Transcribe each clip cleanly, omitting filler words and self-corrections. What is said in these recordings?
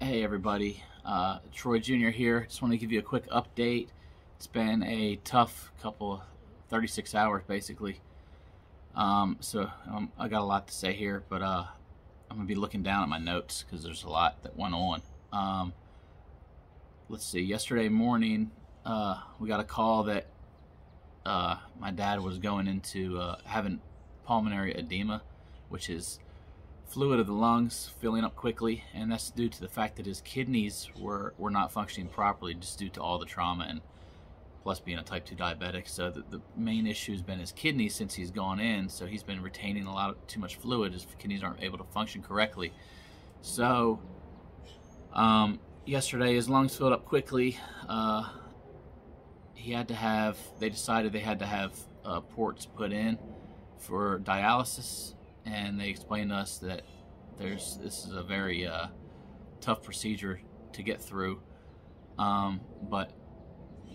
Hey everybody, Troy Jr. here. Just want to give you a quick update. It's been a tough couple, 36 hours basically. I got a lot to say here, but I'm gonna be looking down at my notes because there's a lot that went on. Let's see. Yesterday morning, we got a call that my dad was going into having pulmonary edema, which is fluid of the lungs filling up quickly, and that's due to the fact that his kidneys were not functioning properly just due to all the trauma and plus being a type 2 diabetic. So the main issue has been his kidneys since he's gone in, so he's been retaining a lot of too much fluid. His kidneys aren't able to function correctly. So yesterday his lungs filled up quickly. They decided they had to have ports put in for dialysis, and they explained to us that this is a very tough procedure to get through. But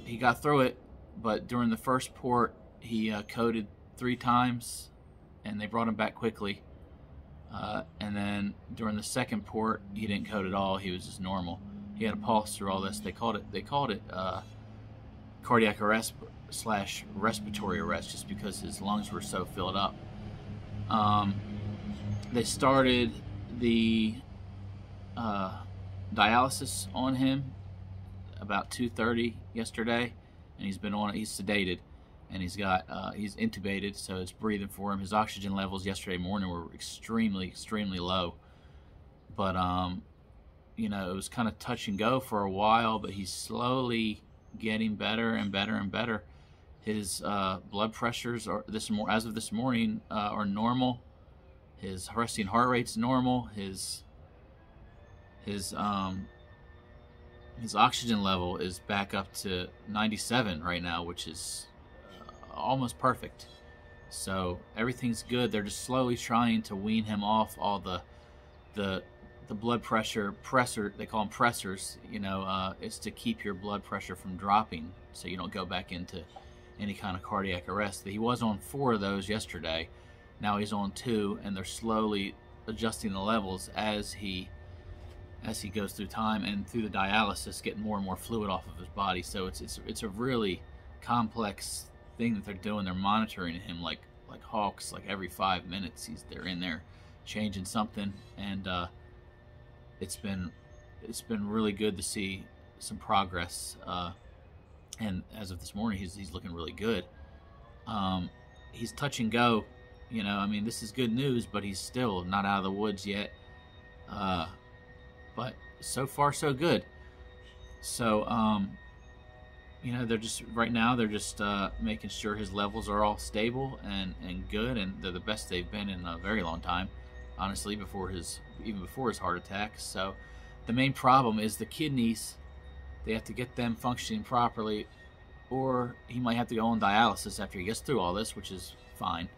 he got through it. But during the first port, he coded 3 times, and they brought him back quickly. And then during the second port, he didn't code at all. He was just normal. He had a pulse through all this. They called it cardiac arrest / respiratory arrest, just because his lungs were so filled up. They started the dialysis on him about 2:30 yesterday, and he's been on it. He's sedated, and he's intubated, so it's breathing for him. His oxygen levels yesterday morning were extremely low, but it was kind of touch and go for a while, but he's slowly getting better and better and better. His blood pressures as of this morning are normal. His resting heart rate's normal. His oxygen level is back up to 97 right now, which is almost perfect. So everything's good. They're just slowly trying to wean him off all the blood pressure pressor. They call them pressors. It's to keep your blood pressure from dropping, so you don't go back into any kind of cardiac arrest. He was on 4 of those yesterday. Now he's on 2, and they're slowly adjusting the levels as he goes through time and through the dialysis, getting more and more fluid off of his body. So it's a really complex thing that they're doing. They're monitoring him like hawks. Like every 5 minutes, they're in there changing something, and it's been really good to see some progress. And as of this morning, he's looking really good. He's touch and go. This is good news, but he's still not out of the woods yet. But so far, so good. So, they're just making sure his levels are all stable and good, and they're the best they've been in a very long time, honestly, even before his heart attack. So the main problem is the kidneys. They have to get them functioning properly, or he might have to go on dialysis after he gets through all this, which is fine.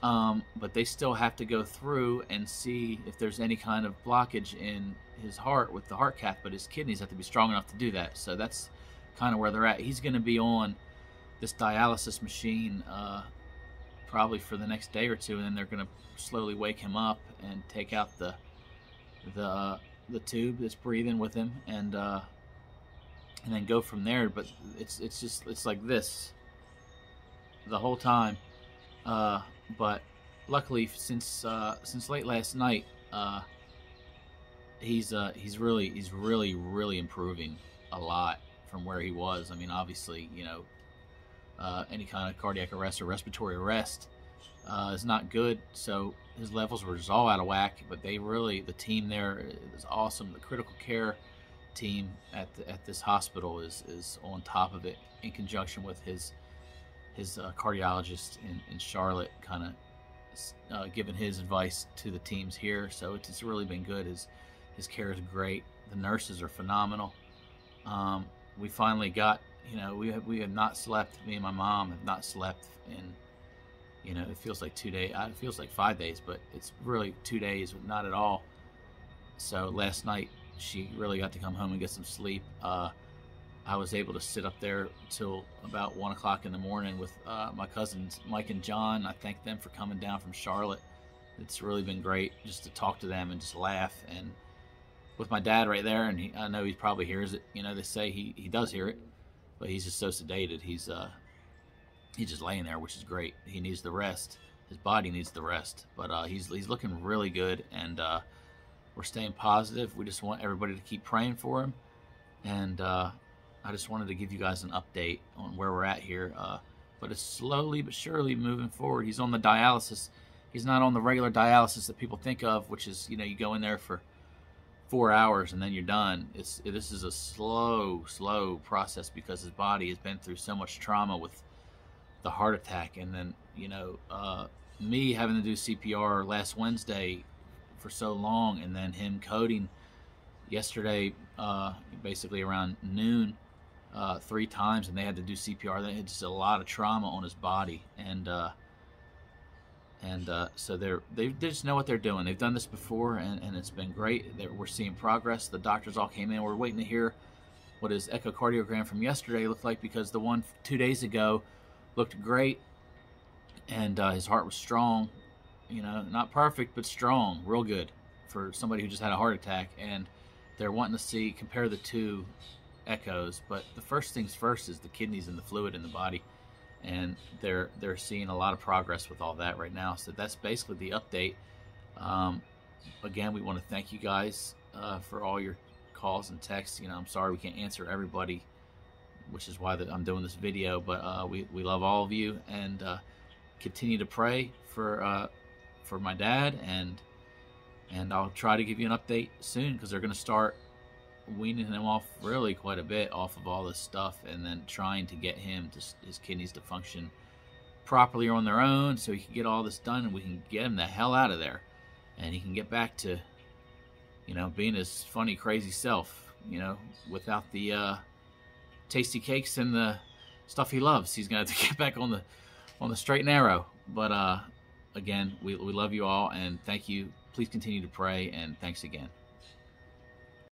But they still have to go through and see if there's any kind of blockage in his heart with the heart cath, but his kidneys have to be strong enough to do that. So that's kind of where they're at. He's going to be on this dialysis machine probably for the next day or two, and then they're going to slowly wake him up and take out the tube that's breathing with him, and then go from there. But it's like this the whole time. But luckily, since late last night, he's really improving a lot from where he was. Obviously, any kind of cardiac arrest or respiratory arrest is not good. So his levels were just all out of whack. But the team there is awesome. The critical care team at this hospital is on top of it, in conjunction with his cardiologist in Charlotte, kind of giving his advice to the teams here. So it's really been good. His care is great. The nurses are phenomenal. We finally got, we have not slept. Me and my mom have not slept in, it feels like 2 days. It feels like 5 days, but it's really 2 days, not at all. So last night she really got to come home and get some sleep. I was able to sit up there till about 1 o'clock in the morning with my cousins Mike and John. I thank them for coming down from Charlotte. It's really been great just to talk to them and just laugh. And with my dad right there, and I know he probably hears it. You know, they say he does hear it, but he's just so sedated. He's just laying there, which is great. He needs the rest. His body needs the rest, but he's looking really good, and we're staying positive. We just want everybody to keep praying for him, and I just wanted to give you guys an update on where we're at here. But it's slowly but surely moving forward. He's on the dialysis. He's not on the regular dialysis that people think of, which is, you know, you go in there for 4 hours and then you're done. This is a slow process because his body has been through so much trauma with the heart attack, and then, you know, me having to do CPR last Wednesday for so long, and then him coding yesterday, basically around noon, 3 times, and they had to do CPR. They had just a lot of trauma on his body, and so they just know what they're doing. They've done this before, and it's been great. We're seeing progress. The doctors all came in. We're waiting to hear what his echocardiogram from yesterday looked like, because the one 2 days ago looked great, and his heart was strong. You know, not perfect, but strong, real good for somebody who just had a heart attack. And they're wanting to compare the 2 echoes. But the first things first is the kidneys and the fluid in the body, and they're seeing a lot of progress with all that right now. So that's basically the update. Again, we want to thank you guys for all your calls and texts. You know, I'm sorry we can't answer everybody, which is why I'm doing this video, but we love all of you, and continue to pray for my dad, and I'll try to give you an update soon, because they're going to start weaning him off really quite a bit off of all this stuff, and then trying to get his kidneys to function properly on their own, so he can get all this done, and we can get him the hell out of there, and he can get back to, you know, being his funny, crazy self, you know, without the tasty cakes and the stuff he loves. He's gonna have to get back on the straight and narrow. But again, we love you all, and thank you. Please continue to pray, and thanks again.